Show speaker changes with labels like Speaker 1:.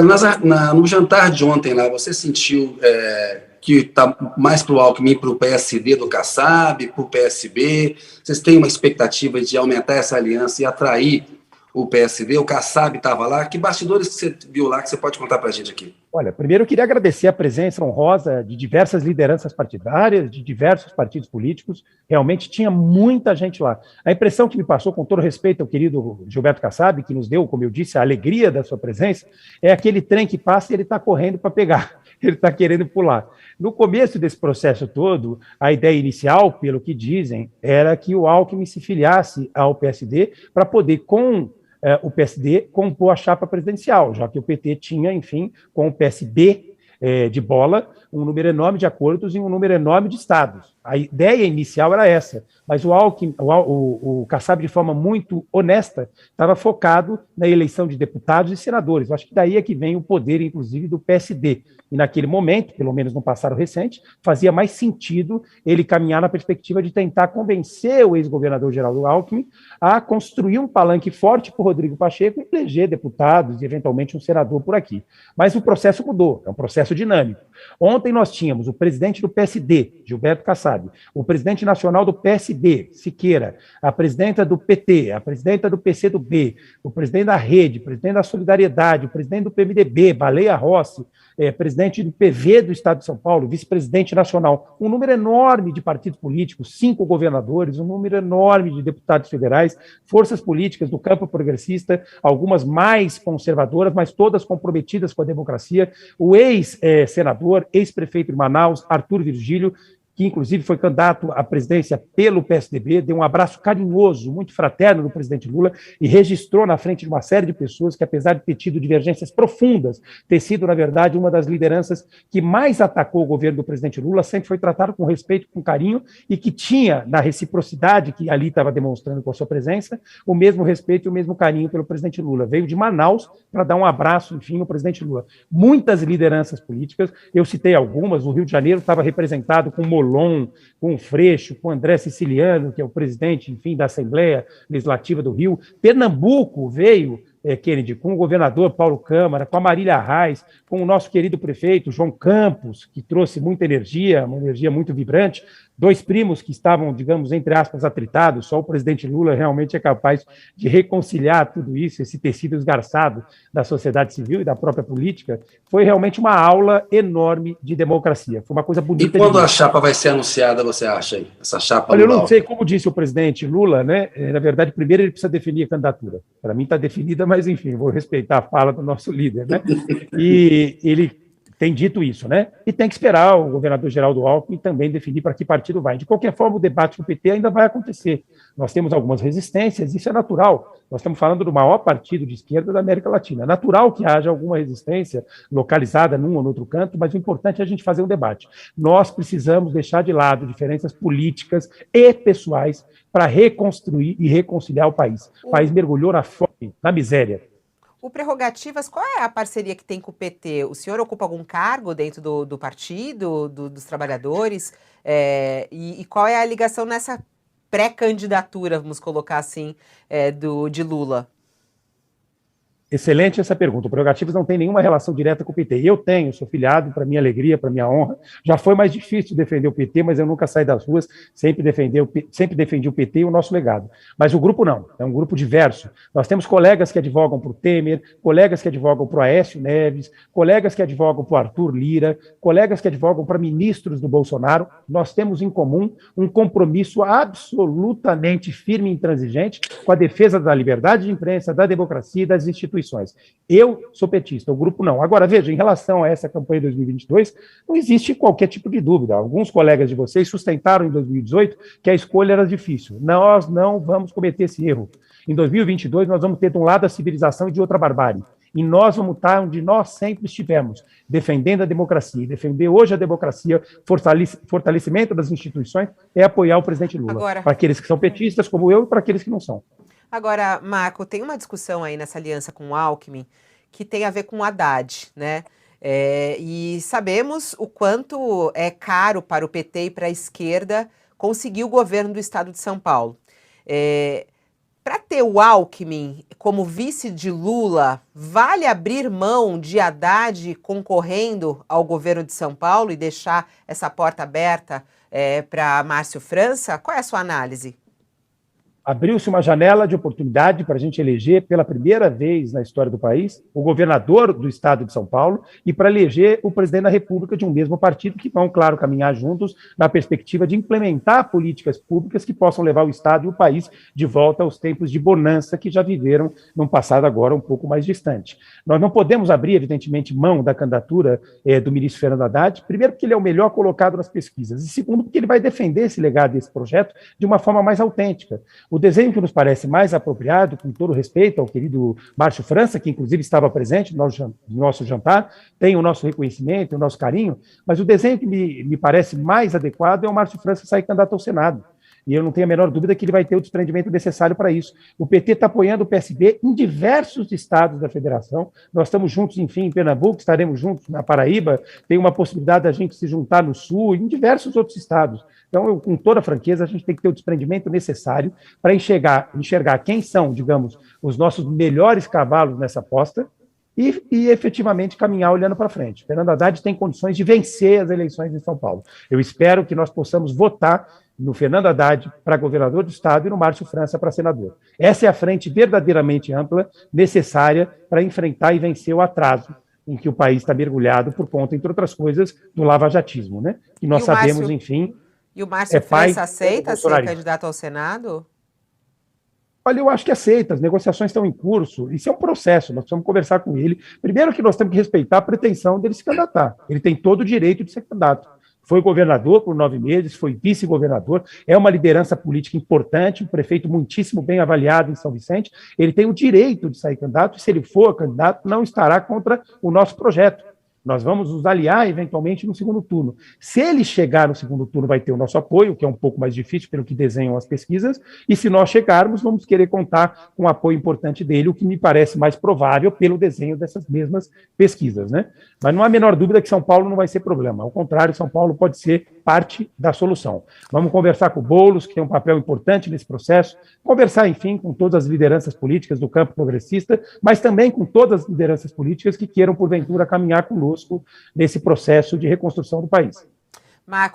Speaker 1: No jantar de ontem lá, você sentiu que está mais para o Alckmin, para o PSD do Kassab, para o PSB? Vocês têm uma expectativa de aumentar essa aliança e atrair o PSD? O Kassab estava lá. Que bastidores que você viu lá que você pode contar para a gente aqui?
Speaker 2: Olha, primeiro eu queria agradecer a presença honrosa de diversas lideranças partidárias, de diversos partidos políticos. Realmente tinha muita gente lá. A impressão que me passou, com todo respeito ao querido Gilberto Kassab, que nos deu, como eu disse, a alegria da sua presença, é aquele trem que passa e ele está correndo para pegar, ele está querendo pular. No começo desse processo todo, a ideia inicial, pelo que dizem, era que o Alckmin se filiasse ao PSD para poder, com o PSD compor a chapa presidencial, já que o PT tinha, enfim, com o PSB de bola, um número enorme de acordos e um número enorme de estados. A ideia inicial era essa, mas o Kassab, de forma muito honesta, estava focado na eleição de deputados e senadores. Eu acho que daí é que vem o poder, inclusive, do PSD. E naquele momento, pelo menos no passado recente, fazia mais sentido ele caminhar na perspectiva de tentar convencer o ex-governador Geraldo Alckmin a construir um palanque forte para o Rodrigo Pacheco e eleger deputados e, eventualmente, um senador por aqui. Mas o processo mudou, é um processo dinâmico. Ontem nós tínhamos o presidente do PSD, Gilberto Kassab, o presidente nacional do PSB, Siqueira, a presidenta do PT, a presidenta do PCdoB, o presidente da Rede, o presidente da Solidariedade, o presidente do PMDB, Baleia Rossi, presidente do PV do Estado de São Paulo, vice-presidente nacional, um número enorme de partidos políticos, 5 governadores, um número enorme de deputados federais, forças políticas do campo progressista, algumas mais conservadoras, mas todas comprometidas com a democracia, o ex-senador, ex-prefeito de Manaus, Arthur Virgílio, que inclusive foi candidato à presidência pelo PSDB, deu um abraço carinhoso, muito fraterno no presidente Lula e registrou na frente de uma série de pessoas que, apesar de ter tido divergências profundas, ter sido, na verdade, uma das lideranças que mais atacou o governo do presidente Lula, sempre foi tratado com respeito, com carinho e que tinha, na reciprocidade que ali estava demonstrando com a sua presença, o mesmo respeito e o mesmo carinho pelo presidente Lula. Veio de Manaus para dar um abraço, enfim, no presidente Lula. Muitas lideranças políticas, eu citei algumas, o Rio de Janeiro estava representado com Molon, com o Freixo, com o André Siciliano, que é o presidente, enfim, da Assembleia Legislativa do Rio. Pernambuco veio, Kennedy, com o governador Paulo Câmara, com a Marília Reis, com o nosso querido prefeito João Campos, que trouxe muita energia, uma energia muito vibrante. 2 primos que estavam, digamos, entre aspas, atritados, só o presidente Lula realmente é capaz de reconciliar tudo isso, esse tecido esgarçado da sociedade civil e da própria política. Foi realmente uma aula enorme de democracia. Foi uma coisa bonita.
Speaker 1: E quando a chapa vai ser anunciada, você acha aí? Essa chapa?
Speaker 2: Olha, eu não sei, como disse o presidente Lula, né? Na verdade, primeiro ele precisa definir a candidatura. Para mim está definida, mas enfim, vou respeitar a fala do nosso líder, né? E ele tem dito isso, né? E tem que esperar o governador Geraldo Alckmin também definir para que partido vai. De qualquer forma, o debate no PT ainda vai acontecer. Nós temos algumas resistências, isso é natural. Nós estamos falando do maior partido de esquerda da América Latina. É natural que haja alguma resistência localizada num ou no outro canto, mas o importante é a gente fazer um debate. Nós precisamos deixar de lado diferenças políticas e pessoais para reconstruir e reconciliar o país. O país mergulhou na fome, na miséria.
Speaker 3: O Prerrogativas, qual é a parceria que tem com o PT? O senhor ocupa algum cargo dentro do partido, dos trabalhadores? E qual é a ligação nessa pré-candidatura, vamos colocar assim, de Lula?
Speaker 2: Excelente essa pergunta. O Prerrogativas não tem nenhuma relação direta com o PT. Eu tenho, sou filiado, para minha alegria, para minha honra. Já foi mais difícil defender o PT, mas eu nunca saí das ruas, sempre defendi o PT e o nosso legado. Mas o grupo não, é um grupo diverso. Nós temos colegas que advogam para o Temer, colegas que advogam para o Aécio Neves, colegas que advogam para o Arthur Lira, colegas que advogam para ministros do Bolsonaro. Nós temos em comum um compromisso absolutamente firme e intransigente com a defesa da liberdade de imprensa, da democracia e das instituições. Eu sou petista, o grupo não. Agora, veja, em relação a essa campanha de 2022, não existe qualquer tipo de dúvida. Alguns colegas de vocês sustentaram em 2018 que a escolha era difícil. Nós não vamos cometer esse erro. Em 2022, nós vamos ter de um lado a civilização e de outra a barbárie. E nós vamos estar onde nós sempre estivemos, defendendo a democracia. E defender hoje a democracia, fortalecimento das instituições, é apoiar o presidente Lula. Agora, para aqueles que são petistas, como eu, e para aqueles que não são.
Speaker 3: Agora, Marco, tem uma discussão aí nessa aliança com o Alckmin que tem a ver com o Haddad, né? E sabemos o quanto é caro para o PT e para a esquerda conseguir o governo do estado de São Paulo. Para ter o Alckmin como vice de Lula, vale abrir mão de Haddad concorrendo ao governo de São Paulo e deixar essa porta aberta para Márcio França? Qual é a sua análise?
Speaker 2: Abriu-se uma janela de oportunidade para a gente eleger pela primeira vez na história do país o governador do estado de São Paulo e para eleger o presidente da República de um mesmo partido, que vão, claro, caminhar juntos na perspectiva de implementar políticas públicas que possam levar o estado e o país de volta aos tempos de bonança que já viveram num passado agora um pouco mais distante. Nós não podemos abrir, evidentemente, mão da candidatura do ministro Fernando Haddad, primeiro porque ele é o melhor colocado nas pesquisas, e segundo porque ele vai defender esse legado e esse projeto de uma forma mais autêntica. O desenho que nos parece mais apropriado, com todo respeito ao querido Márcio França, que inclusive estava presente no nosso jantar, tem o nosso reconhecimento, o nosso carinho, mas o desenho que me parece mais adequado é o Márcio França sair candidato ao Senado. E eu não tenho a menor dúvida que ele vai ter o desprendimento necessário para isso. O PT está apoiando o PSB em diversos estados da federação. Nós estamos juntos, enfim, em Pernambuco, estaremos juntos na Paraíba, tem uma possibilidade da gente se juntar no Sul, em diversos outros estados. Então, com toda franqueza, a gente tem que ter o desprendimento necessário para enxergar quem são, digamos, os nossos melhores cavalos nessa aposta e efetivamente caminhar olhando para frente. Fernando Haddad tem condições de vencer as eleições em São Paulo. Eu espero que nós possamos votar no Fernando Haddad para governador do estado e no Márcio França para senador. Essa é a frente verdadeiramente ampla, necessária para enfrentar e vencer o atraso em que o país está mergulhado por conta, entre outras coisas, do lavajatismo, né? E nós sabemos, enfim...
Speaker 3: E o Márcio França aceita ser candidato ao Senado?
Speaker 2: Olha, eu acho que aceita, as negociações estão em curso, isso é um processo, nós precisamos conversar com ele. Primeiro que nós temos que respeitar a pretensão dele se candidatar, ele tem todo o direito de ser candidato. Foi governador por 9 meses, foi vice-governador, é uma liderança política importante, um prefeito muitíssimo bem avaliado em São Vicente, ele tem o direito de sair candidato, e se ele for candidato, não estará contra o nosso projeto. Nós vamos nos aliar, eventualmente, no segundo turno. Se ele chegar no segundo turno, vai ter o nosso apoio, que é um pouco mais difícil pelo que desenham as pesquisas, e se nós chegarmos, vamos querer contar com o apoio importante dele, o que me parece mais provável pelo desenho dessas mesmas pesquisas, né? Mas não há a menor dúvida que São Paulo não vai ser problema. Ao contrário, São Paulo pode ser parte da solução. Vamos conversar com o Boulos, que tem um papel importante nesse processo, conversar, enfim, com todas as lideranças políticas do campo progressista, mas também com todas as lideranças políticas que queiram, porventura, caminhar conosco nesse processo de reconstrução do país.
Speaker 3: Marco,